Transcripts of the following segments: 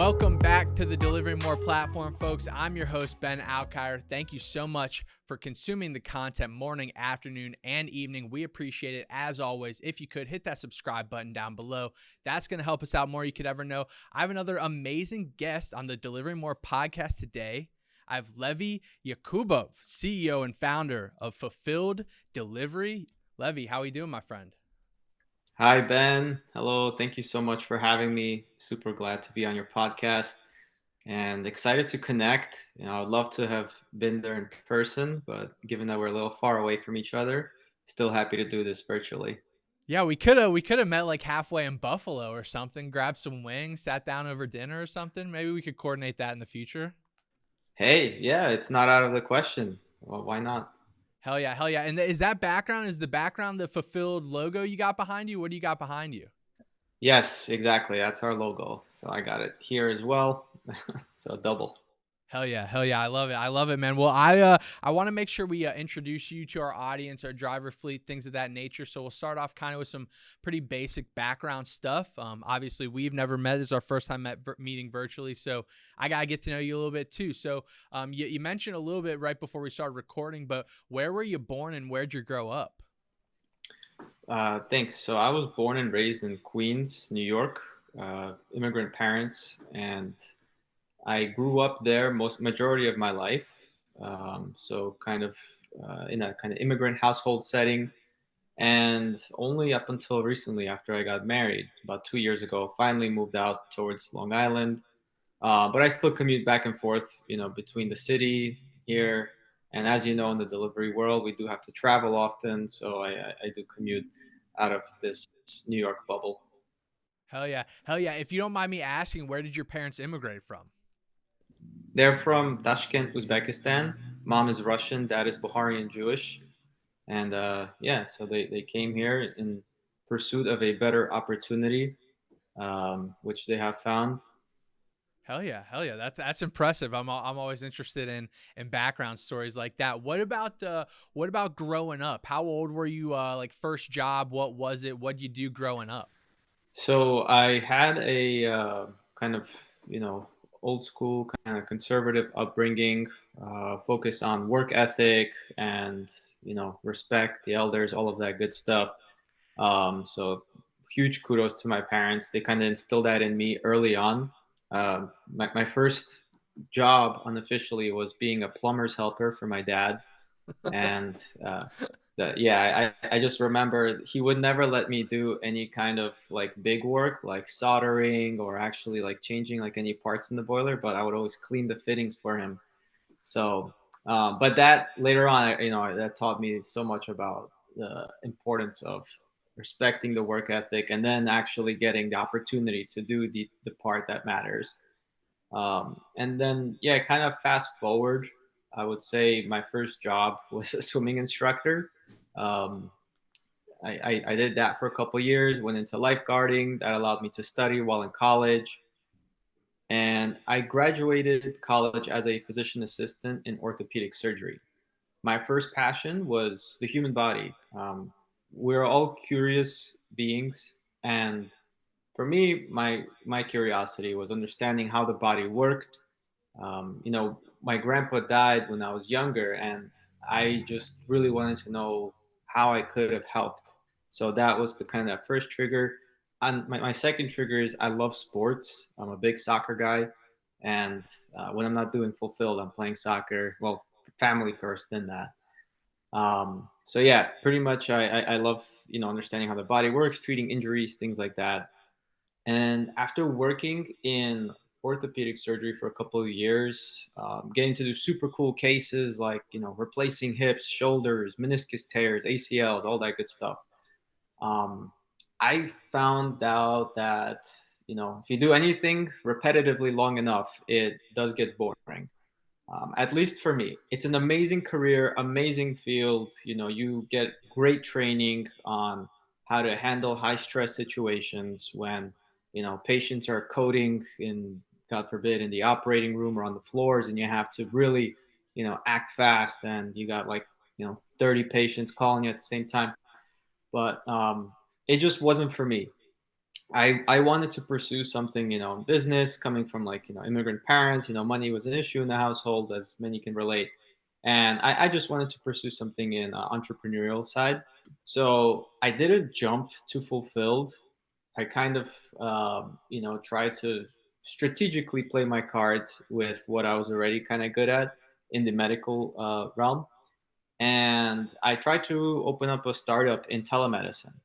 Welcome back to the DeliveringMore platform, folks. I'm your host, Ben Alkire. Thank you so much for consuming the content morning, afternoon, and evening. We appreciate it. As always, if you could, hit that subscribe button down below. That's going to help us out more than you could ever know. I have another amazing guest on the DeliveringMore podcast today. I have Levy Yakubov, CEO and founder of FULFLLD Delivery. Levy, how are you doing, my friend? Hi, Ben. Hello. Thank you so much for having me. Super glad to be on your podcast and excited to connect. I'd love to have been there in person, but given that we're a little far away from each other, still happy to do this virtually. Yeah, we could have met like halfway in Buffalo or something, grabbed some wings, sat down over dinner or something. Maybe we could coordinate that in the future. Hey, yeah, it's not out of the question. Well, why not? Hell yeah, hell yeah. And is that background, is the background the FULFLLD logo you got behind you? What do you got behind you? Yes, exactly. That's our logo. So I got it here as well. So double. Hell yeah, hell yeah. I love it. I love it, man. Well, I want to make sure we introduce you to our audience, our driver fleet, things of that nature. So we'll start off kind of with some pretty basic background stuff. Obviously, we've never met. This is our first time meeting virtually. So I got to get to know you a little bit too. So you mentioned a little bit right before we started recording, but where were you born and where'd you grow up? Thanks. So I was born and raised in Queens, New York, immigrant parents, and I grew up there most majority of my life. So kind of in a kind of immigrant household setting. And only up until recently, after I got married about 2 years ago, finally moved out towards Long Island. But I still commute back and forth, between the city here. And as you know, in the delivery world, we do have to travel often. So I do commute out of this New York bubble. Hell yeah, hell yeah. If you don't mind me asking, where did your parents immigrate from? They're from Tashkent, Uzbekistan. Mom is Russian, dad is Bukharian Jewish. And yeah, so they came here in pursuit of a better opportunity, which they have found. Hell yeah, hell yeah. That's impressive. I'm always interested in background stories like that. What about growing up? How old were you? Like first job? What was it? What'd you do growing up? So I had a kind of, old school, kind of conservative upbringing, focus on work ethic and, respect the elders, all of that good stuff. So huge kudos to my parents. They kind of instilled that in me early on. My first job unofficially was being a plumber's helper for my dad. And yeah, I just remember he would never let me do any kind of like big work like soldering or actually like changing like any parts in the boiler, but I would always clean the fittings for him. So but that later on, that taught me so much about the importance of respecting the work ethic and then actually getting the opportunity to do the part that matters. And then, yeah, kind of fast forward, I would say my first job was a swimming instructor. Um, I did that for a couple years, went into lifeguarding. That allowed me to study while in college. And I graduated college as a physician assistant in orthopedic surgery. My first passion was the human body. We're all curious beings, and for me, my curiosity was understanding how the body worked. My grandpa died when I was younger, and I just really wanted to know how I could have helped. So that was the kind of first trigger. And my second trigger is I love sports. I'm a big soccer guy, and when I'm not doing FULFLLD, I'm playing soccer. Well, family first, then that. So yeah, pretty much I love understanding how the body works, treating injuries, things like that. And after working in orthopedic surgery for a couple of years, getting to do super cool cases like, replacing hips, shoulders, meniscus tears, ACLs, all that good stuff. Um, I found out that, if you do anything repetitively long enough, it does get boring. At least for me, it's an amazing career, amazing field. You get great training on how to handle high stress situations when patients are coding in, God forbid, in the operating room or on the floors, and you have to really act fast, and you got like 30 patients calling you at the same time. But it just wasn't for me. I wanted to pursue something, in business, coming from like, immigrant parents. Money was an issue in the household, as many can relate. And I just wanted to pursue something in entrepreneurial side. So I didn't jump to fulfilled. I kind of, tried to strategically play my cards with what I was already kind of good at in the medical realm. And I tried to open up a startup in telemedicine,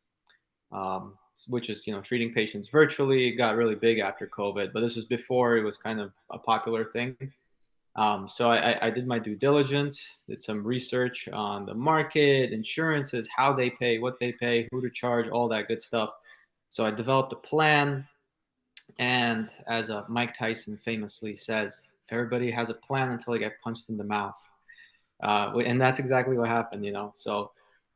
which is treating patients virtually. It got really big after COVID, but this was before it was kind of a popular thing. So I did my due diligence, did some research on the market, insurances, how they pay, what they pay, who to charge, all that good stuff. So I developed a plan, and as Mike Tyson famously says, everybody has a plan until they get punched in the mouth. And that's exactly what happened, So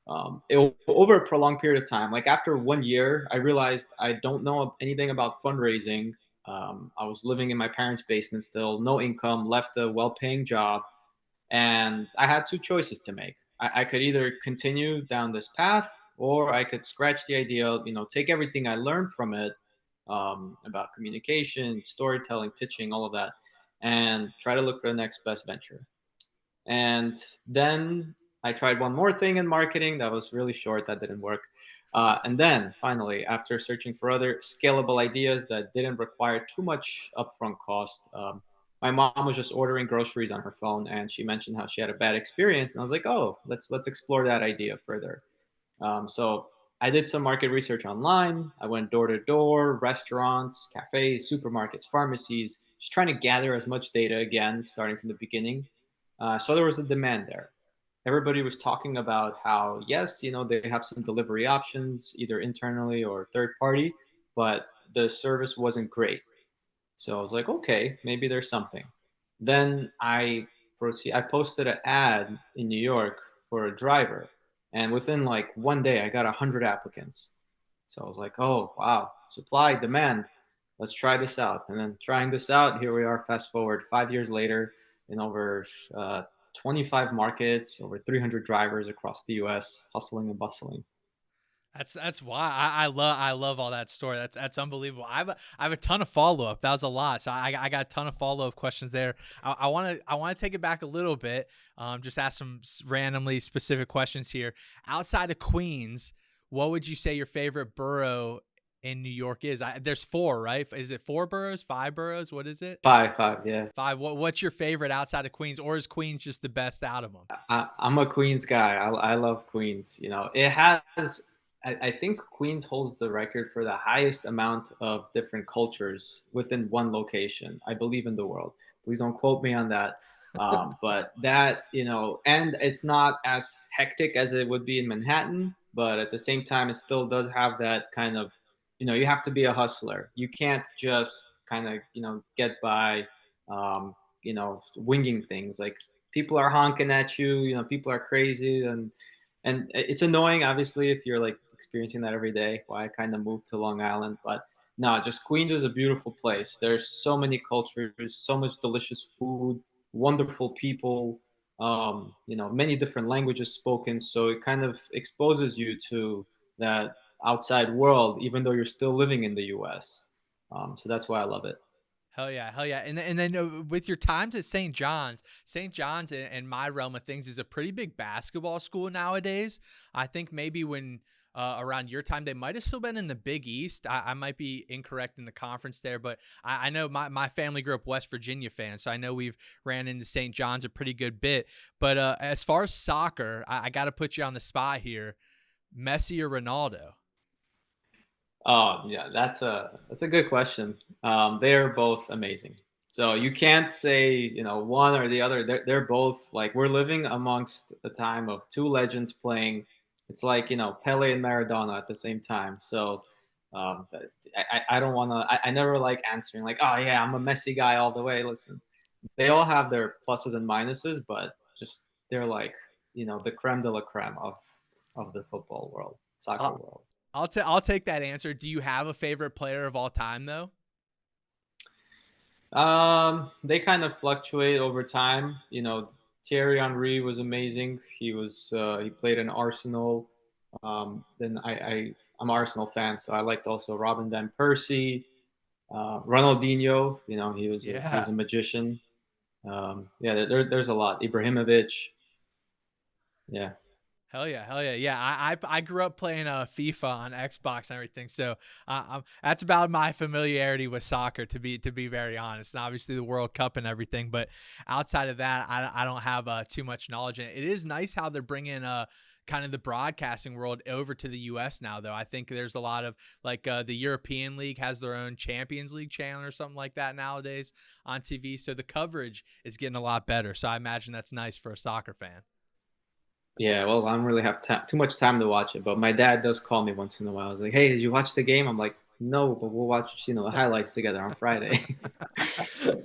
over a prolonged period of time, like after 1 year, I realized I don't know anything about fundraising. I was living in my parents' basement still, no income, left a well-paying job, and I had two choices to make. I could either continue down this path, or I could scratch the idea, take everything I learned from it, about communication, storytelling, pitching, all of that, and try to look for the next best venture. And then I tried one more thing in marketing that was really short, that didn't work. And then finally, after searching for other scalable ideas that didn't require too much upfront cost, my mom was just ordering groceries on her phone, and she mentioned how she had a bad experience. And I was like, oh, let's explore that idea further. So I did some market research online. I went door to door, restaurants, cafes, supermarkets, pharmacies, just trying to gather as much data again, starting from the beginning. So there was a demand there. Everybody was talking about how, yes, they have some delivery options, either internally or third party, but the service wasn't great. So I was like, okay, maybe there's something. Then I posted an ad in New York for a driver, and within like one day, I got 100 applicants. So I was like, oh wow, supply demand. Let's try this out. And then trying this out, here we are. Fast forward 5 years later, in over 25 markets, over 300 drivers across the U.S., hustling and bustling. That's why I love all that story. That's unbelievable. I have a ton of follow up. That was a lot, so I got a ton of follow up questions there. I want to take it back a little bit. Just ask some randomly specific questions here. Outside of Queens, what would you say your favorite borough in New York is? There's four, right? Is it four boroughs? Five boroughs? What is it? Five, yeah. Five. What's your favorite outside of Queens, or is Queens just the best out of them? I'm a Queens guy. I love Queens. It has. I think Queens holds the record for the highest amount of different cultures within one location, I believe, in the world. Please don't quote me on that. But that, and it's not as hectic as it would be in Manhattan, but at the same time, it still does have that kind of, you have to be a hustler. You can't just kind of, get by, winging things. Like, people are honking at you, people are crazy, and it's annoying, obviously, if you're like experiencing that every day. Why I kind of moved to Long Island, but no, just Queens is a beautiful place. There's so many cultures, so much delicious food, wonderful people, many different languages spoken. So it kind of exposes you to that outside world, even though you're still living in the U.S. So that's why I love it. Hell yeah, hell yeah. And then with your times at St. John's in my realm of things is a pretty big basketball school nowadays. I think maybe when around your time they might have still been in the Big East. I might be incorrect in the conference there, but I know my family grew up West Virginia fans, so I know we've ran into St. John's a pretty good bit. But as far as soccer, I got to put you on the spot here. Messi or Ronaldo? Oh yeah, that's a good question. They're both amazing. So you can't say one or the other. They're both like, we're living amongst a time of two legends playing. It's like Pele and Maradona at the same time. So um, I don't want to. I never like answering like, oh yeah, I'm a Messi guy all the way. Listen, they all have their pluses and minuses, but just they're like the creme de la creme of the football world, soccer I'll world. I'll take that answer. Do you have a favorite player of all time though? They kind of fluctuate over time. Thierry Henry was amazing. He played in Arsenal. Then I'm an Arsenal fan, so I liked also Robin van Persie, Ronaldinho. You know, he was Yeah. a magician. Yeah, there's a lot. Ibrahimovic. Yeah. Hell yeah, hell yeah, yeah. I grew up playing FIFA on Xbox and everything, so that's about my familiarity with soccer. To be very honest, and obviously the World Cup and everything, but outside of that, I don't have too much knowledge. And it is nice how they're bringing kind of the broadcasting world over to the U.S. now, though. I think there's a lot of like the European League has their own Champions League channel or something like that nowadays on TV, so the coverage is getting a lot better. So I imagine that's nice for a soccer fan. Yeah, well, I don't really have too much time to watch it, but my dad does call me once in a while. He's like, "Hey, did you watch the game?" I'm like, "No, but we'll watch, the highlights together on Friday."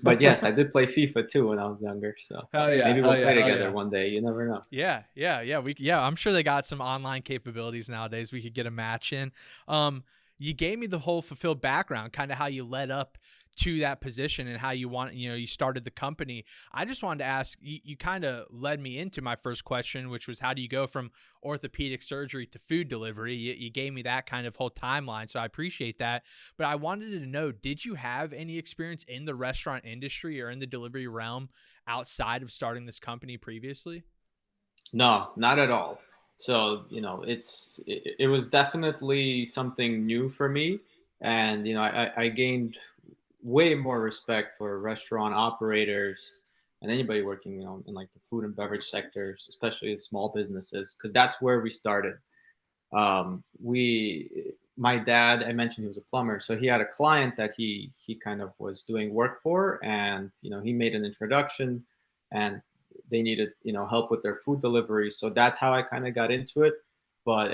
But yes, I did play FIFA too when I was younger, so Hell yeah, maybe hell we'll yeah, play hell together yeah. one day. You never know. Yeah, yeah, yeah. Yeah, I'm sure they got some online capabilities nowadays. We could get a match in. You gave me the whole fulfilled background, kind of how you led up to that position and how you started the company. I just wanted to ask, you kind of led me into my first question, which was how do you go from orthopedic surgery to food delivery? You gave me that kind of whole timeline, so I appreciate that. But I wanted to know, did you have any experience in the restaurant industry or in the delivery realm outside of starting this company previously? No, not at all. So, it was definitely something new for me. And, I gained way more respect for restaurant operators and anybody working, in like the food and beverage sectors, especially the small businesses, because that's where we started. My dad, I mentioned he was a plumber, so he had a client that he kind of was doing work for, and he made an introduction, and they needed help with their food delivery. So that's how I kind of got into it. But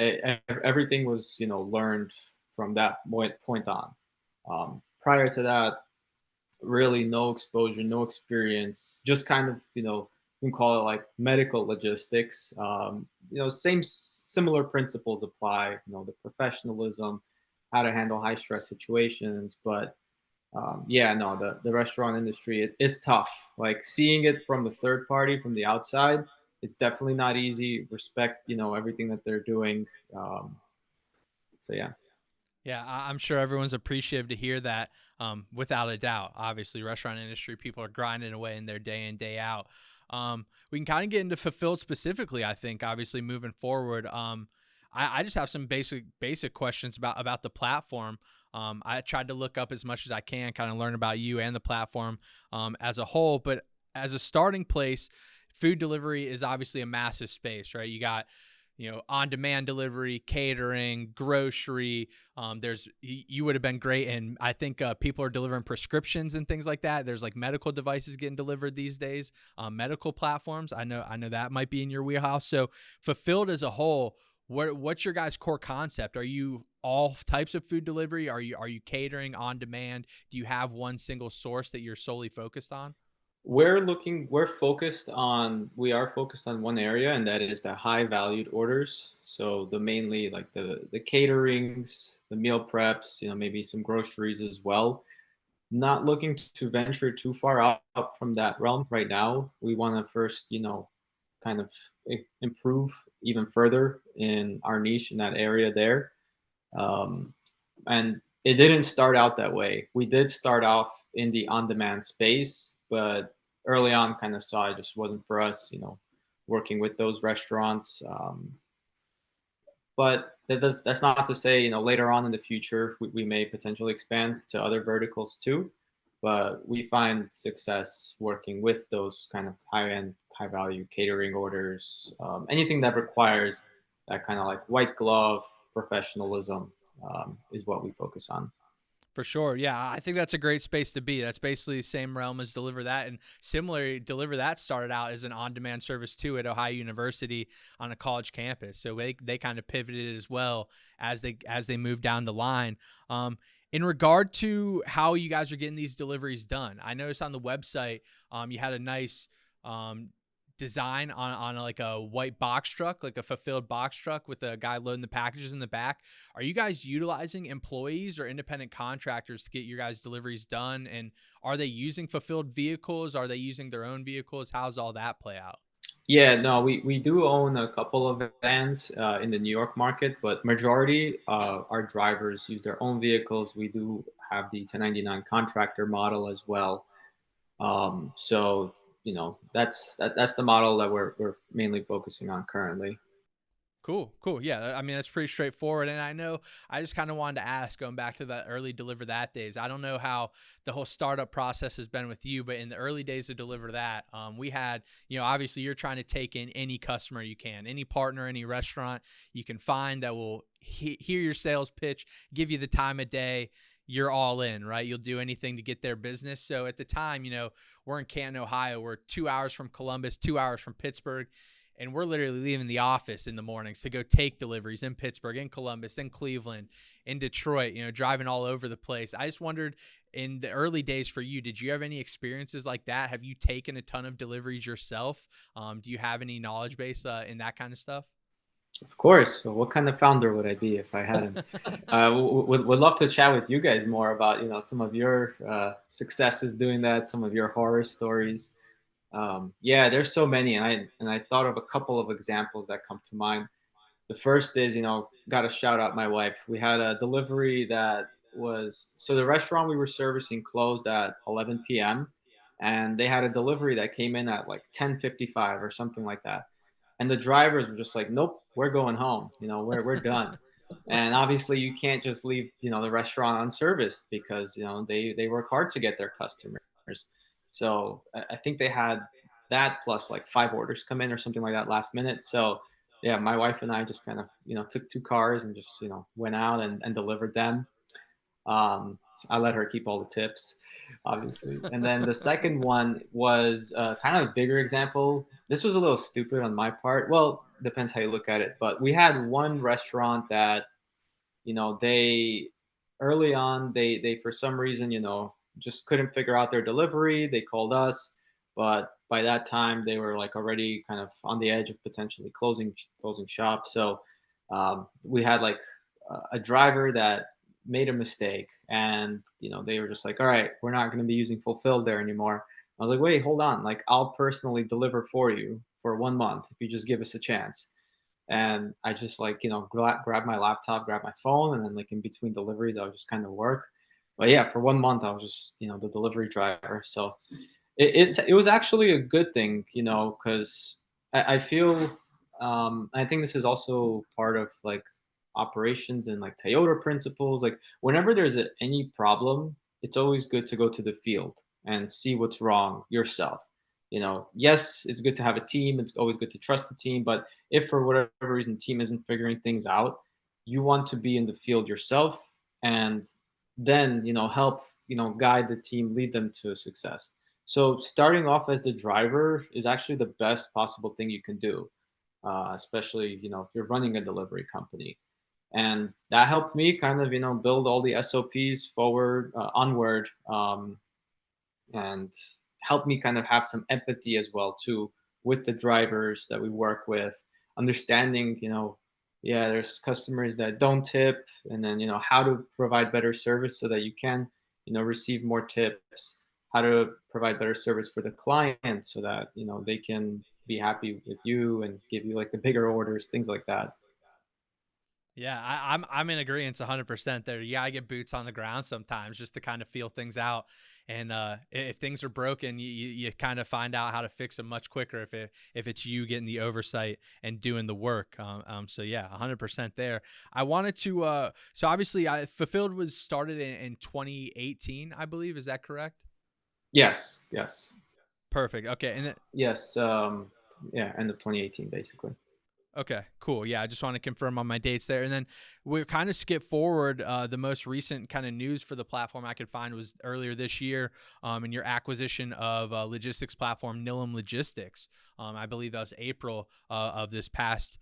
everything was learned from that point on. Prior to that, really no exposure, no experience, just kind of, you can call it like medical logistics. Similar principles apply, the professionalism, how to handle high stress situations. But yeah, no, the restaurant industry, it's tough. Like seeing it from a third party, from the outside, it's definitely not easy. Respect, everything that they're doing. So yeah. Yeah, I'm sure everyone's appreciative to hear that. Without a doubt, obviously, restaurant industry people are grinding away in their day in day out. We can kind of get into fulfilled specifically. I think, obviously, moving forward. I just have some basic questions about the platform. I tried to look up as much as I can, kind of learn about you and the platform as a whole. But as a starting place, food delivery is obviously a massive space, right? You got on-demand delivery, catering, grocery. There's you would have been great, and I think people are delivering prescriptions and things like that. There's like medical devices getting delivered these days, medical platforms. I know that might be in your wheelhouse. So fulfilled as a whole, what's your guys' core concept? Are you all types of food delivery? Are you catering on demand? Do you have one single source that you're solely focused on? We are focused on one area, and that is the high valued orders. So the mainly like the caterings, the meal preps, maybe some groceries as well. Not looking to venture too far out from that realm right now. We want to first, kind of improve even further in our niche in that area there. Um, and it didn't start out that way. We did start off in the on-demand space, but early on, kind of saw it just wasn't for us. Working with those restaurants. But that's not to say, later on in the future, we may potentially expand to other verticals too. But we find success working with those kind of high end, high value catering orders, anything that requires that kind of like white glove professionalism is what we focus on. For sure. Yeah, I think that's a great space to be. That's basically the same realm as DeliverThat. And similarly, DeliverThat started out as an on-demand service too at Ohio University on a college campus. So they kind of pivoted as well as they moved down the line. In regard to how you guys are getting these deliveries done, I noticed on the website you had a nice um, design on like a white box truck, like a fulfilled box truck with a guy loading the packages in the back. Are you guys utilizing employees or independent contractors to get your guys' deliveries done? And are they using fulfilled vehicles? Are they using their own vehicles? How's all that play out? Yeah, no, we do own a couple of vans in the New York market, but majority our drivers use their own vehicles. We do have the 1099 contractor model as well. So that's the model that we're mainly focusing on currently. Cool, cool. Yeah, I mean that's pretty straightforward. And I know I just kind of wanted to ask, going back to that early DeliverThat days. I don't know how the whole startup process has been with you, but in the early days of DeliverThat, we had, obviously you're trying to take in any customer you can, any partner, any restaurant you can find that will hear your sales pitch, give you the time of day. You're all in, right? You'll do anything to get their business. So at the time, we're in Canton, Ohio. We're 2 hours from Columbus, 2 hours from Pittsburgh, and we're literally leaving the office in the mornings to go take deliveries in Pittsburgh, in Columbus, in Cleveland, in Detroit, driving all over the place. I just wondered, in the early days for you, did you have any experiences like that? Have you taken a ton of deliveries yourself? Do you have any knowledge base in that kind of stuff? Of course. So what kind of founder would I be if I hadn't? Would love to chat with you guys more about some of your successes doing that, some of your horror stories. Yeah, there's so many, and I thought of a couple of examples that come to mind. The first is, got to shout out my wife. We had a delivery that was so the restaurant we were servicing closed at 11 p.m. and they had a delivery that came in at like 10:55 or something like that. And the drivers were just like, "Nope, we're going home. We're done." And obviously, you can't just leave, the restaurant unserviced because they work hard to get their customers. So I think they had that plus like five orders come in or something like that last minute. So yeah, my wife and I just kind of took two cars and just went out and delivered them. I let her keep all the tips, obviously. And then the second one was kind of a bigger example. This was a little stupid on my part. Well, depends how you look at it. But we had one restaurant that they early on they for some reason just couldn't figure out their delivery. They called us, but by that time they were like already kind of on the edge of potentially closing shop. So we had like a driver that made a mistake, and they were just like, all right, we're not going to be using fulfilled there anymore. I was like, wait, hold on, like I'll personally deliver for you for 1 month if you just give us a chance. And I just like grab my laptop, grab my phone, and then like in between deliveries I would just kind of work. But yeah, for 1 month I was just the delivery driver. So it was actually a good thing, because I feel I think this is also part of like operations and like Toyota principles. Like whenever there's any problem, it's always good to go to the field and see what's wrong yourself. Yes, it's good to have a team. It's always good to trust the team. But if for whatever reason the team isn't figuring things out, you want to be in the field yourself and then help guide the team, lead them to success. So starting off as the driver is actually the best possible thing you can do, especially if you're running a delivery company. And that helped me kind of build all the SOPs forward onward, and helped me kind of have some empathy as well too with the drivers that we work with, understanding yeah, there's customers that don't tip, and then how to provide better service so that you can receive more tips, how to provide better service for the client so that they can be happy with you and give you like the bigger orders, things like that. Yeah, I'm in agreement 100% there. Yeah, I get boots on the ground sometimes just to kind of feel things out. And if things are broken, you kind of find out how to fix them much quicker if it's you getting the oversight and doing the work. So yeah, 100% there. I wanted to so obviously Fulfilled was started in 2018, I believe. Is that correct? Yes, yes, Perfect. Okay, and then yes. Yeah, end of 2018 basically. okay, cool. Yeah, I just want to confirm on my dates there. And then we kind of skip forward. The most recent kind of news for the platform I could find was earlier this year, in your acquisition of logistics platform Nilum Logistics. I believe that was April of this past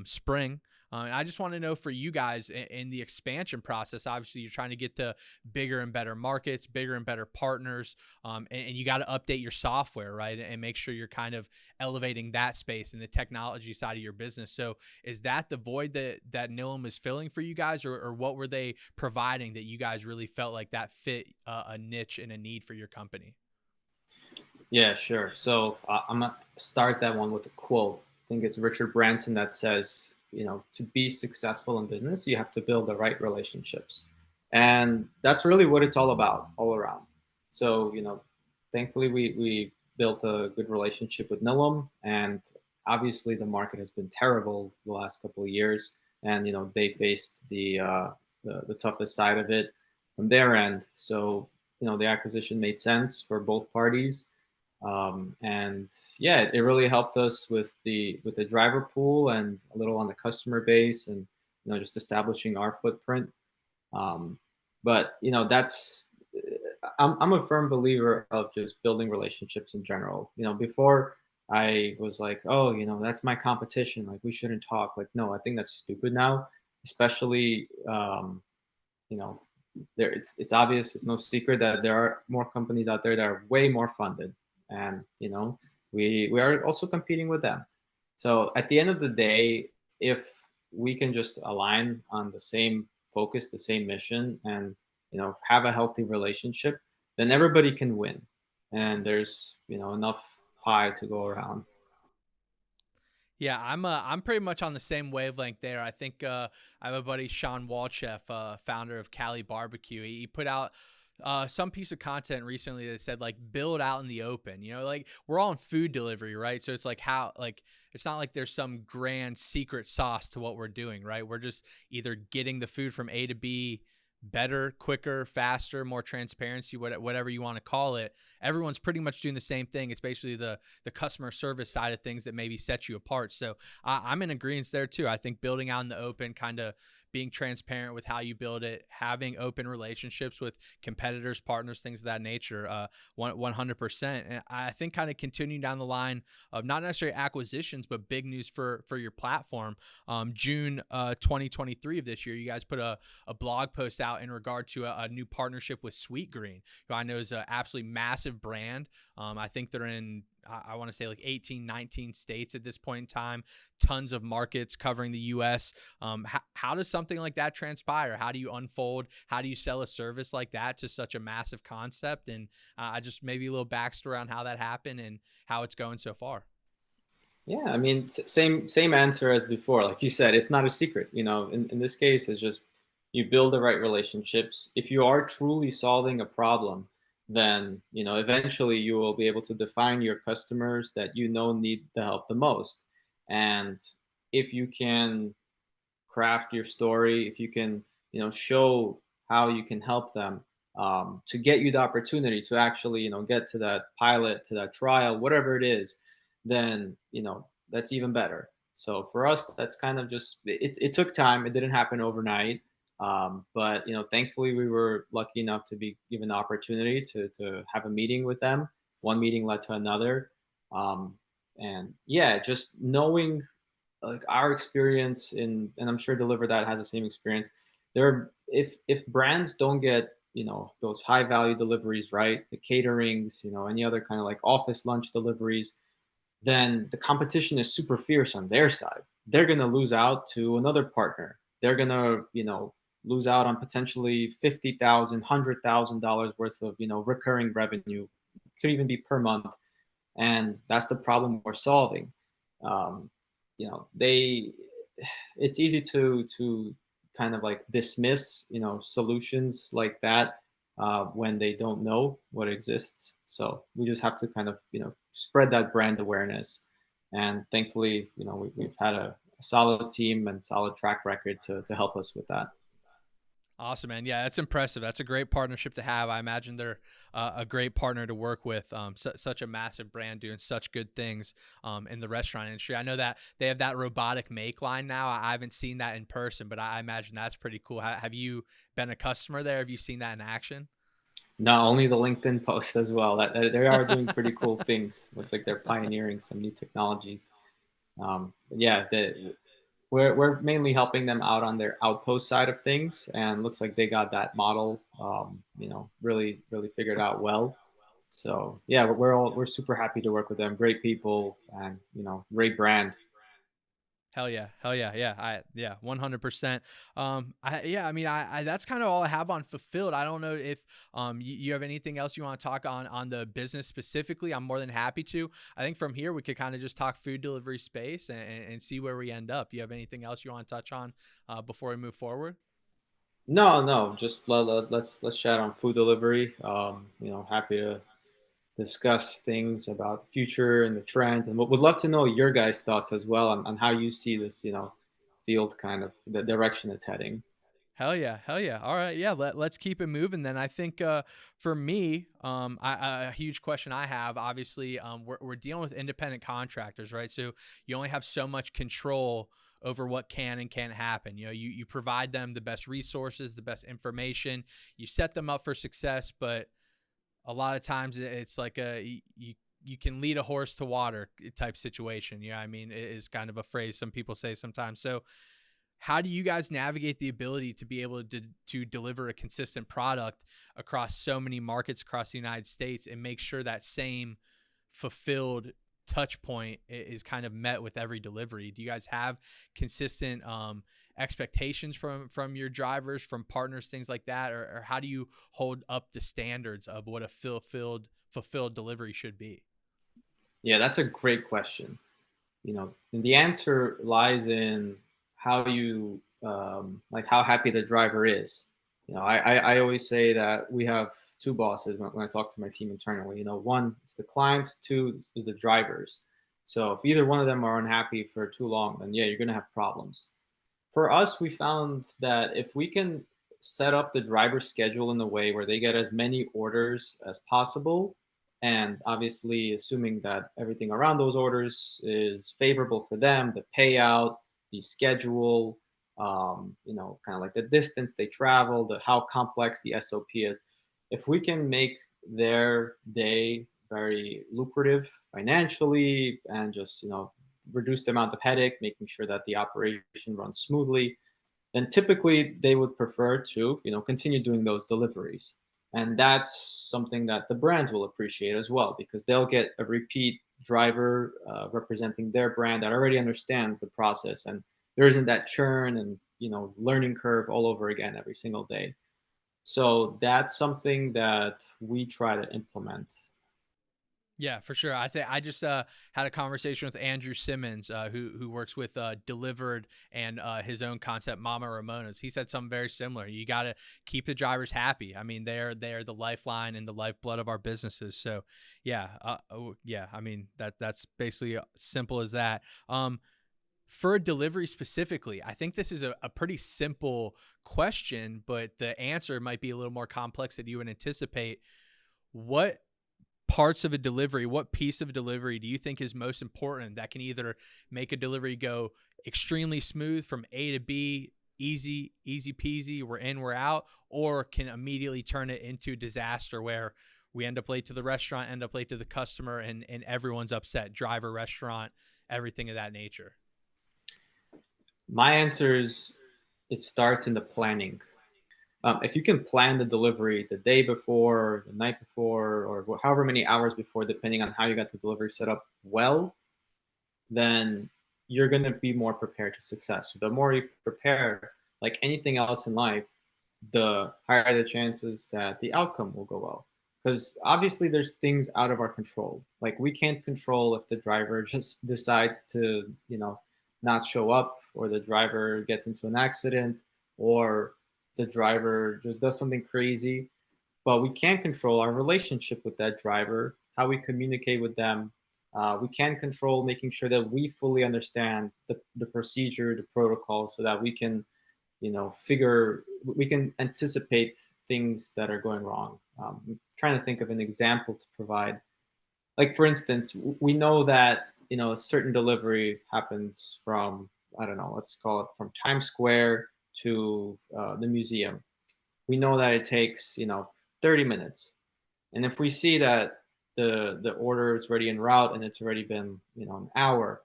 spring. And I just want to know for you guys in the expansion process, obviously you're trying to get to bigger and better markets, bigger and better partners, and you got to update your software, right? And make sure you're kind of elevating that space and the technology side of your business. So is that the void that Nilum is filling for you guys, or what were they providing that you guys really felt like that fit a niche and a need for your company? Yeah, sure. So I'm gonna start that one with a quote. I think it's Richard Branson that says, to be successful in business, you have to build the right relationships, and that's really what it's all about, all around. So, thankfully we built a good relationship with Nilum, and obviously the market has been terrible the last couple of years, and they faced the toughest side of it from their end. So, the acquisition made sense for both parties, and yeah, it really helped us with the driver pool and a little on the customer base, and just establishing our footprint. um, but that's I'm a firm believer of just building relationships in general. Before I was like, oh, that's my competition, like we shouldn't talk. Like, no, I think that's stupid now, especially you know it's obvious, it's no secret that there are more companies out there that are way more funded, and we are also competing with them. So at the end of the day, if we can just align on the same focus, the same mission, and have a healthy relationship, then everybody can win, and there's enough pie to go around. Yeah, I'm pretty much on the same wavelength there. I think I have a buddy, Sean Walchef, founder of Cali Barbecue. He put out some piece of content recently that said like build out in the open. Like we're all in food delivery, right? So it's like how like it's not like there's some grand secret sauce to what we're doing, right? We're just either getting the food from A to B better, quicker, faster, more transparency, whatever you want to call it. Everyone's pretty much doing the same thing. It's basically the customer service side of things that maybe sets you apart. So I'm in agreement there too. I think building out in the open, kind of being transparent with how you build it, having open relationships with competitors, partners, things of that nature, 100%. And I think kind of continuing down the line of not necessarily acquisitions, but big news for your platform. June 2023 of this year, you guys put a blog post out in regard to a new partnership with Sweetgreen, who I know is an absolutely massive brand. I think they're in, I want to say like 18, 19 states at this point in time, tons of markets covering the US. How does something like that transpire? How do you unfold? How do you sell a service like that to such a massive concept? And I just maybe a little backstory on how that happened and how it's going so far. Yeah, I mean, same answer as before. Like you said, it's not a secret. In this case, it's just you build the right relationships. If you are truly solving a problem, then eventually you will be able to define your customers that need the help the most. And if you can craft your story, if you can show how you can help them, to get you the opportunity to actually get to that pilot, to that trial, whatever it is, then that's even better. So for us, that's kind of just it took time, it didn't happen overnight. But thankfully we were lucky enough to be given the opportunity to have a meeting with them. One meeting led to another. And yeah, just knowing like our experience in, and I'm sure DeliverThat has the same experience. If brands don't get those high value deliveries right, the caterings, any other kind of like office lunch deliveries, then the competition is super fierce on their side. They're gonna lose out to another partner. They're gonna lose out on potentially 50,000, $100,000 worth of recurring revenue. Could even be per month, and that's the problem we're solving. um, they it's easy to kind of like dismiss solutions like that when they don't know what exists. So we just have to kind of spread that brand awareness, and thankfully we've had a solid team and solid track record to help us with that. Awesome, man. Yeah, that's impressive. That's a great partnership to have. I imagine they're a great partner to work with. Such a massive brand doing such good things in the restaurant industry. I know that they have that robotic make line now. I haven't seen that in person, but I imagine that's pretty cool. Have you been a customer there? Have you seen that in action? Not only the LinkedIn post as well, that they are doing pretty cool things. Looks like they're pioneering some new technologies. Yeah, we're mainly helping them out on their outpost side of things, and looks like they got that model, really figured out well. So yeah, we're super happy to work with them. Great people, and great brand. Hell yeah. Hell yeah. Yeah. 100%. I mean, I that's kind of all I have on fulfilled. I don't know if, you have anything else you want to talk on the business specifically. I'm more than happy to. I think from here, we could kind of just talk food delivery space and see where we end up. You have anything else you want to touch on, before we move forward? No, no, just let's chat on food delivery. Happy to discuss things about the future and the trends, and would love to know your guys' thoughts as well on how you see this, field kind of the direction it's heading. Hell yeah, hell yeah. All right, yeah. Let's keep it moving. Then I think, for me, a huge question I have, obviously, we're dealing with independent contractors, right? So you only have so much control over what can and can't happen. You provide them the best resources, the best information. You set them up for success, but a lot of times it's like you can lead a horse to water type situation. I mean, it is kind of a phrase some people say sometimes. So how do you guys navigate the ability to be able to deliver a consistent product across so many markets across the United States and make sure that same fulfilled touch point is kind of met with every delivery? Do you guys have consistent, expectations from your drivers, from partners, things like that, or how do you hold up the standards of what a fulfilled delivery should be? Yeah, that's a great question. And the answer lies in how you like how happy the driver is. I always say that we have two bosses when I talk to my team internally. One, it's the clients, two is the drivers. So if either one of them are unhappy for too long, then yeah, you're gonna have problems. For us, we found that if we can set up the driver schedule in a way where they get as many orders as possible, and obviously assuming that everything around those orders is favorable for them, the payout, the schedule, kind of like the distance they travel, the how complex the SOP is. If we can make their day very lucrative financially and just reduce the amount of headache, making sure that the operation runs smoothly, then typically they would prefer to, continue doing those deliveries. And that's something that the brands will appreciate as well, because they'll get a repeat driver representing their brand that already understands the process, and there isn't that churn and learning curve all over again every single day. So that's something that we try to implement. Yeah, for sure. I think I just had a conversation with Andrew Simmons, who works with Delivered and his own concept, Mama Ramona's. He said something very similar. You got to keep the drivers happy. I mean, they're the lifeline and the lifeblood of our businesses. So, yeah, yeah. I mean, that's basically simple as that. For delivery specifically, I think this is a pretty simple question, but the answer might be a little more complex than you would anticipate. What parts of a delivery, what piece of delivery do you think is most important that can either make a delivery go extremely smooth from A to B, easy peasy, we're in, we're out, or can immediately turn it into a disaster where we end up late to the restaurant, end up late to the customer, and everyone's upset, driver, restaurant, everything of that nature? My answer is it starts in the planning. If you can plan the delivery the day before, the night before, or however many hours before, depending on how you got the delivery set up well, then you're going to be more prepared to success. So the more you prepare, like anything else in life, the higher the chances that the outcome will go well. Because obviously, there's things out of our control. Like we can't control if the driver just decides to, not show up, or the driver gets into an accident, or the driver just does something crazy. But we can control our relationship with that driver, how we communicate with them. We can control making sure that we fully understand the procedure, the protocol, so that we can, we can anticipate things that are going wrong. I'm trying to think of an example to provide. Like, for instance, we know that, a certain delivery happens from, I don't know, let's call it from Times Square to the museum. We know that it takes 30 minutes, and if we see that the order is already en route and it's already been an hour,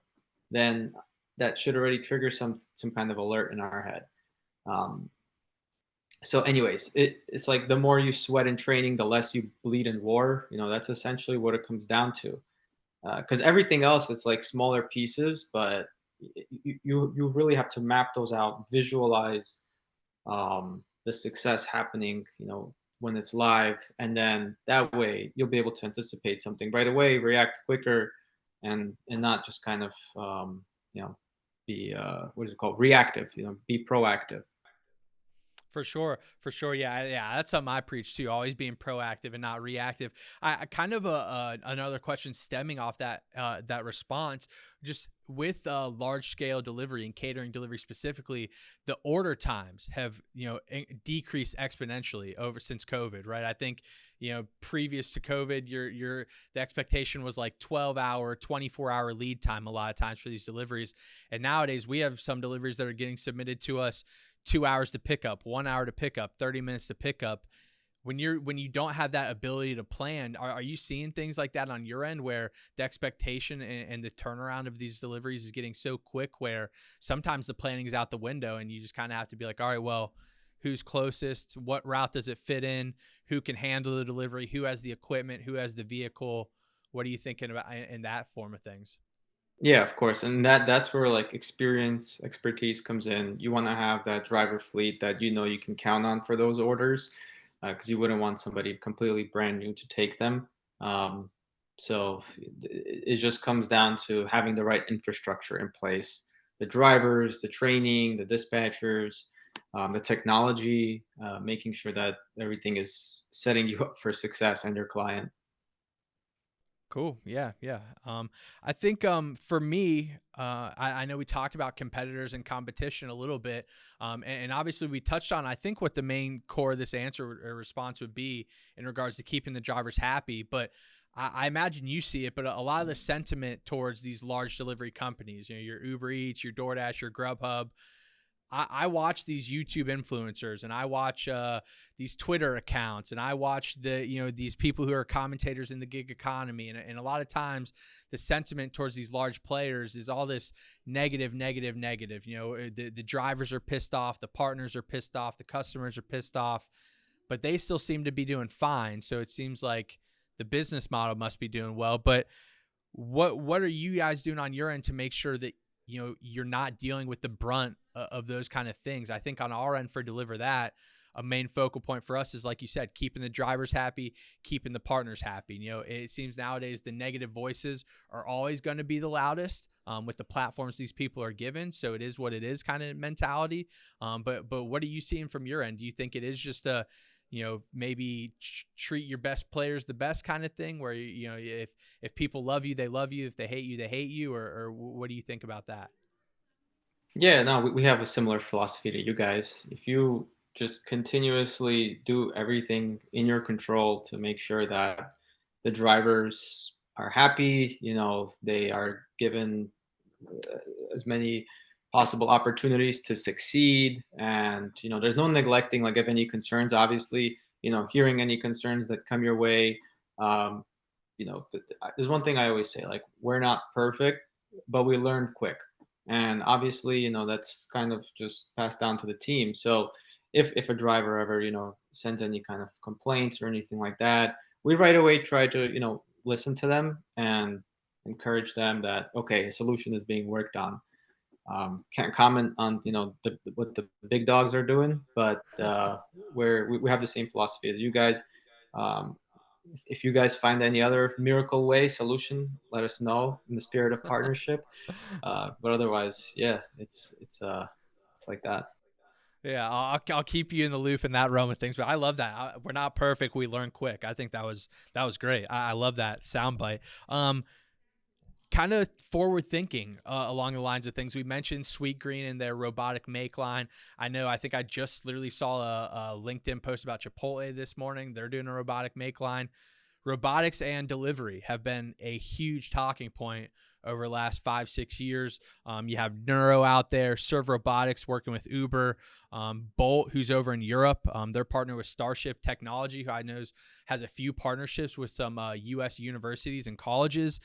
then that should already trigger some kind of alert in our head. um, so anyways, it's like the more you sweat in training, the less you bleed in war. That's essentially what it comes down to, because everything else, it's like smaller pieces, but you really have to map those out, visualize the success happening, when it's live, and then that way you'll be able to anticipate something right away, react quicker, and not just kind of you know be what is it called, reactive, be proactive. For sure, for sure. Yeah, yeah. That's something I preach too. Always being proactive and not reactive. I kind of another question stemming off that response. Just with large scale delivery and catering delivery specifically, the order times have decreased exponentially over since COVID. Right. I think previous to COVID, the expectation was like 12-hour, 24-hour lead time a lot of times for these deliveries, and nowadays we have some deliveries that are getting submitted to us 2 hours to pick up, 1 hour to pick up, 30 minutes to pick up. When you don't have that ability to plan, are you seeing things like that on your end where the expectation and the turnaround of these deliveries is getting so quick where sometimes the planning is out the window and you just kind of have to be like, all right, well, who's closest? What route does it fit in? Who can handle the delivery? Who has the equipment? Who has the vehicle? What are you thinking about in that form of things? Yeah, of course. And that's where like expertise comes in. You want to have that driver fleet that you can count on for those orders, because you wouldn't want somebody completely brand new to take them. Um, so it just comes down to having the right infrastructure in place: the drivers, the training, the dispatchers, the technology, making sure that everything is setting you up for success and your client. Cool. Yeah. Yeah. I think for me, I know we talked about competitors and competition a little bit. And obviously we touched on, I think, what the main core of this answer or response would be in regards to keeping the drivers happy. But I imagine you see it, but a lot of the sentiment towards these large delivery companies, your Uber Eats, your DoorDash, your Grubhub, I watch these YouTube influencers and I watch these Twitter accounts and I watch these people who are commentators in the gig economy. And a lot of times the sentiment towards these large players is all this negative, negative, negative. The drivers are pissed off, the partners are pissed off, the customers are pissed off, but they still seem to be doing fine. So it seems like the business model must be doing well. But what are you guys doing on your end to make sure that you're not dealing with the brunt of those kind of things? I think on our end for DeliverThat, a main focal point for us is, like you said, keeping the drivers happy, keeping the partners happy. It seems nowadays the negative voices are always going to be the loudest with the platforms these people are given. So it is what it is kind of mentality. But what are you seeing from your end? Do you think it is just a maybe treat your best players the best kind of thing where, if people love you, they love you. If they hate you, they hate you. Or what do you think about that? Yeah, no, we have a similar philosophy to you guys. If you just continuously do everything in your control to make sure that the drivers are happy, they are given uh, as many possible opportunities to succeed, and there's no neglecting like of any concerns. Obviously, hearing any concerns that come your way. Um, there's one thing I always say: like, we're not perfect, but we learn quick, and obviously, that's kind of just passed down to the team. So if a driver ever sends any kind of complaints or anything like that, we right away try to listen to them and encourage them that, okay, a solution is being worked on. Can't comment on what the big dogs are doing, but we have the same philosophy as you guys. Um, if you guys find any other miracle way solution, let us know in the spirit of partnership. But otherwise, yeah, it's like that. Yeah, I'll keep you in the loop in that realm of things. But I love that. We're not perfect. We learn quick. I think that was great. I love that soundbite. Kind of forward thinking along the lines of things we mentioned, Sweetgreen and their robotic make line. I think I just literally saw a LinkedIn post about Chipotle this morning. They're doing a robotic make line. Robotics and delivery have been a huge talking point over the last 5-6 years. You have Neuro out there, Serve Robotics working with Uber, Bolt, who's over in Europe. They're partnered with Starship Technology, who I know has a few partnerships with some U.S. universities and colleges.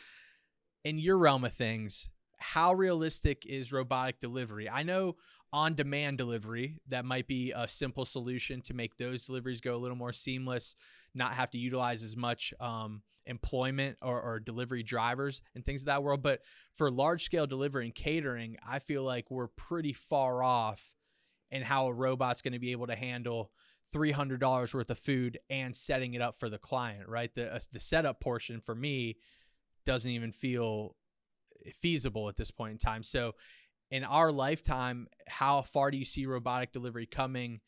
In your realm of things, how realistic is robotic delivery? I know on demand delivery, that might be a simple solution to make those deliveries go a little more seamless, not have to utilize as much employment or delivery drivers and things of that world. But for large scale delivery and catering, I feel like we're pretty far off in how a robot's going to be able to handle $300 worth of food and setting it up for the client, right? The setup portion for me doesn't even feel feasible at this point in time. So in our lifetime, how far do you see robotic delivery coming?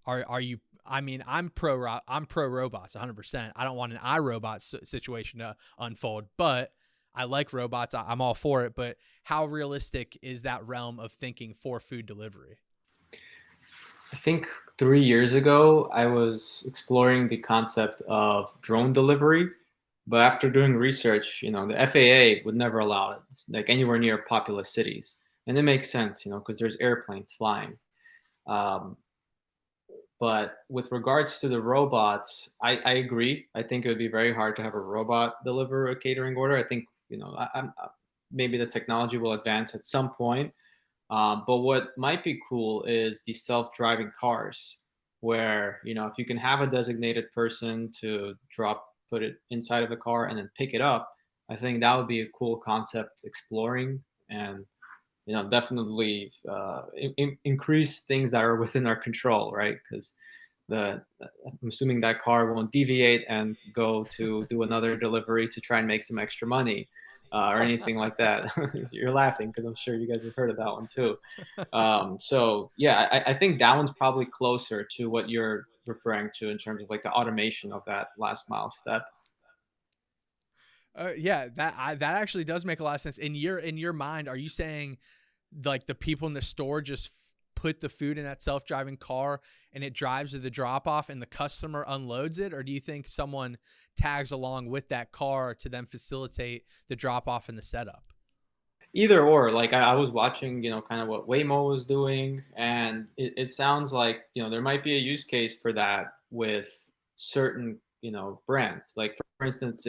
Are you? I mean, I'm pro robots 100%. I don't want an iRobot situation to unfold, but I like robots. I'm all for it. But how realistic is that realm of thinking for food delivery? I think 3 years ago, I was exploring the concept of drone delivery. But after doing research, the FAA would never allow it. It's like anywhere near populous cities. And it makes sense, because there's airplanes flying. Um, but with regards to the robots, I agree. I think it would be very hard to have a robot deliver a catering order. I think, maybe the technology will advance at some point. But what might be cool is the self-driving cars, where if you can have a designated person to put it inside of the car and then pick it up, I think that would be a cool concept exploring, and definitely increase things that are within our control, right? Because I'm assuming that car won't deviate and go to do another delivery to try and make some extra money, or anything like that. You're laughing because I'm sure you guys have heard of that one too. So yeah, I think that one's probably closer to what you're referring to in terms of like the automation of that last mile step. Yeah, that actually does make a lot of sense. In your mind, are you saying like the people in the store just put the food in that self-driving car and it drives to the drop off and the customer unloads it, or do you think someone tags along with that car to then facilitate the drop off and the setup? Either or, like I was watching, kind of what Waymo was doing, and it sounds like, there might be a use case for that with certain, brands. Like for instance,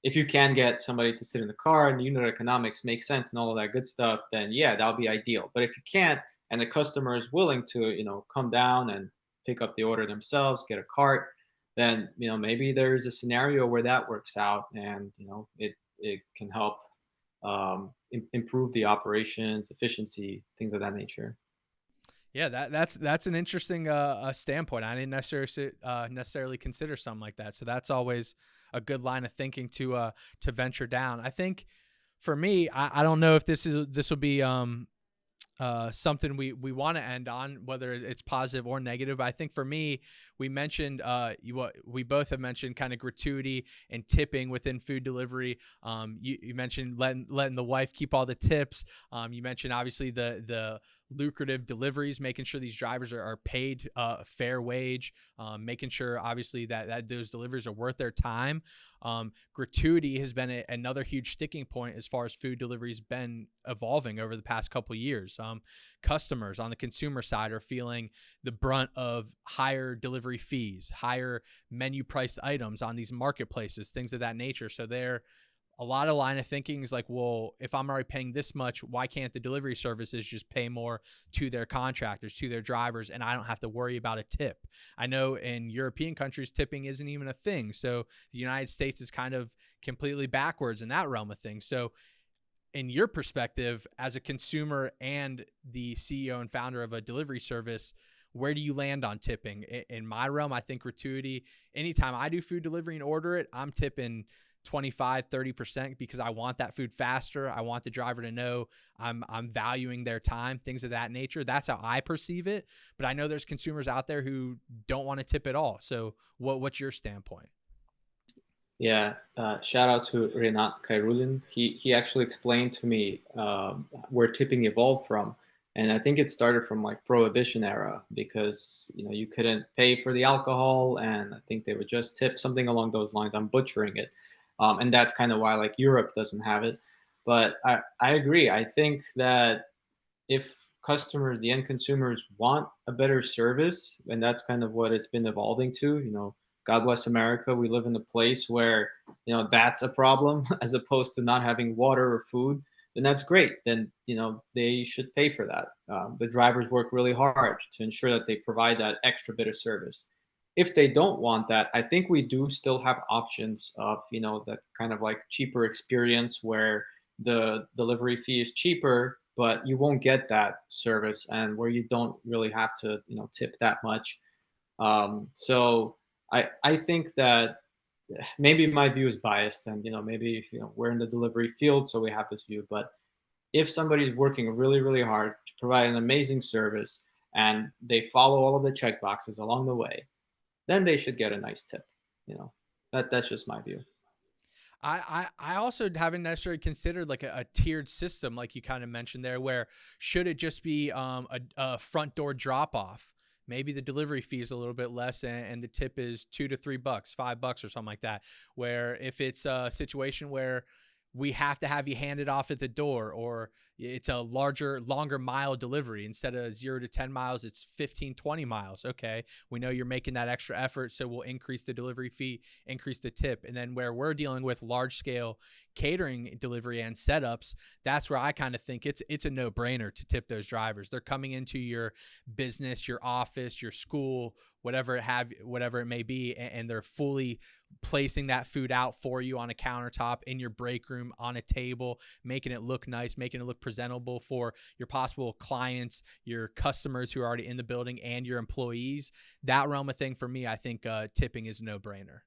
if you can get somebody to sit in the car and unit economics makes sense and all of that good stuff, then yeah, that would be ideal. But if you can't, and the customer is willing to, come down and pick up the order themselves, get a cart, then maybe there's a scenario where that works out, and it can help improve the operations, efficiency, things of that nature. Yeah, that's an interesting standpoint. I didn't necessarily consider something like that. So that's always a good line of thinking to venture down. I think for me, I don't know if this will be something we want to end on, whether it's positive or negative. But I think for me, we mentioned what we both have mentioned, kind of gratuity and tipping within food delivery. You mentioned letting the wife keep all the tips. You mentioned obviously the lucrative deliveries, making sure these drivers are paid a fair wage, making sure obviously that those deliveries are worth their time. Gratuity has been another huge sticking point as far as food delivery's been evolving over the past couple of years. Customers on the consumer side are feeling the brunt of higher delivery fees, higher menu priced items on these marketplaces, things of that nature. So they're a lot of line of thinking is like, well, if I'm already paying this much, why can't the delivery services just pay more to their contractors, to their drivers, and I don't have to worry about a tip? I know in European countries, tipping isn't even a thing. So the United States is kind of completely backwards in that realm of things. So in your perspective as a consumer and the CEO and founder of a delivery service, where do you land on tipping? In my realm, I think gratuity, anytime I do food delivery and order it, I'm tipping 25, 30% because I want that food faster. I want the driver to know I'm valuing their time, things of that nature. That's how I perceive it. But I know there's consumers out there who don't want to tip at all. So what's your standpoint? Yeah, shout out to Renat Kairulin. He actually explained to me where tipping evolved from, and I think it started from like Prohibition era, because you couldn't pay for the alcohol, and I think they would just tip something along those lines. I'm butchering it, and that's kind of why like Europe doesn't have it. But I agree. I think that if customers, the end consumers, want a better service, and that's kind of what it's been evolving to, God bless America, we live in a place where, that's a problem as opposed to not having water or food. then that's great. Then they should pay for that. The drivers work really hard to ensure that they provide that extra bit of service. If they don't want that, I think we do still have options of that kind of like cheaper experience where the delivery fee is cheaper, but you won't get that service, and where you don't really have to tip that much. So I think that maybe my view is biased, and maybe we're in the delivery field, so we have this view. But if somebody's working really really hard to provide an amazing service and they follow all of the check boxes along the way, then they should get a nice tip. You know, that's just my view. I also haven't necessarily considered like a tiered system, like you kind of mentioned there, where should it just be a front door drop off? Maybe the delivery fee is a little bit less, and the tip is $2 to $3, $5 or something like that. Where if it's a situation where we have to have you handed off at the door, or it's a longer mile delivery, instead of 0 to 10 miles, it's 15, 20 miles. Okay. We know you're making that extra effort. So we'll increase the delivery fee, increase the tip. And then where we're dealing with large scale catering delivery and setups, that's where I kind of think it's a no brainer to tip those drivers. They're coming into your business, your office, your school, whatever it may be, and they're fully placing that food out for you on a countertop, in your break room, on a table, making it look nice, making it look presentable for your possible clients, your customers who are already in the building, and your employees. That realm of thing, for me, I think tipping is a no-brainer.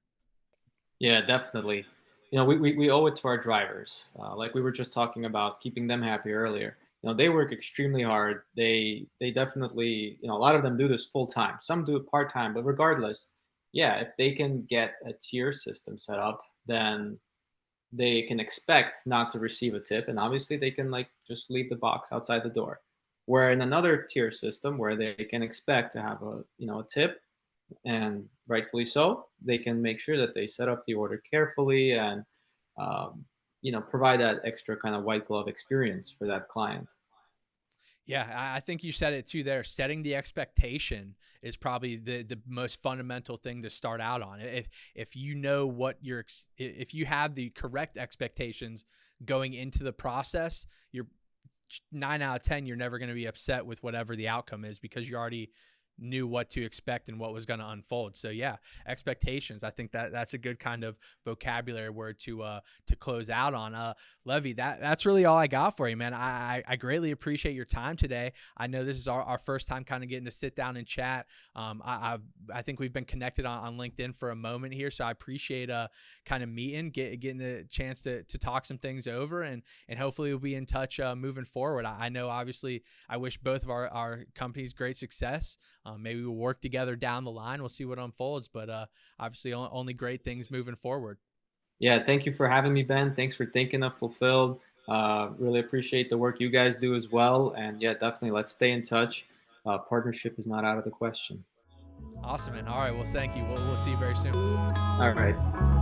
Yeah, definitely. We owe it to our drivers. Like we were just talking about keeping them happy earlier. They work extremely hard. They definitely, a lot of them do this full time. Some do it part time, but regardless, yeah, if they can get a tier system set up, then they can expect not to receive a tip, and obviously they can like just leave the box outside the door. Where in another tier system where they can expect to have a tip, and rightfully so, they can make sure that they set up the order carefully and provide that extra kind of white glove experience for that client. Yeah, I think you said it too there. Setting the expectation is probably the most fundamental thing to start out on. If you know what if you have the correct expectations going into the process, you're 9 out of 10. You're never going to be upset with whatever the outcome is, because you already knew what to expect and what was going to unfold. So yeah, expectations. I think that's a good kind of vocabulary word to close out on. Levy, that's really all I got for you, man. I greatly appreciate your time today. I know this is our first time kind of getting to sit down and chat. I think we've been connected on LinkedIn for a moment here, so I appreciate kind of meeting, getting the chance to talk some things over, and hopefully we'll be in touch moving forward. I know obviously I wish both of our companies great success. Maybe we'll work together down the line. We'll see what unfolds, but obviously only great things moving forward. Yeah, thank you for having me, Ben. Thanks for thinking of Fulfilled. Really appreciate the work you guys do as well. And yeah, definitely let's stay in touch. Partnership is not out of the question. Awesome, man. All right. Well, thank you. We'll see you very soon. All right.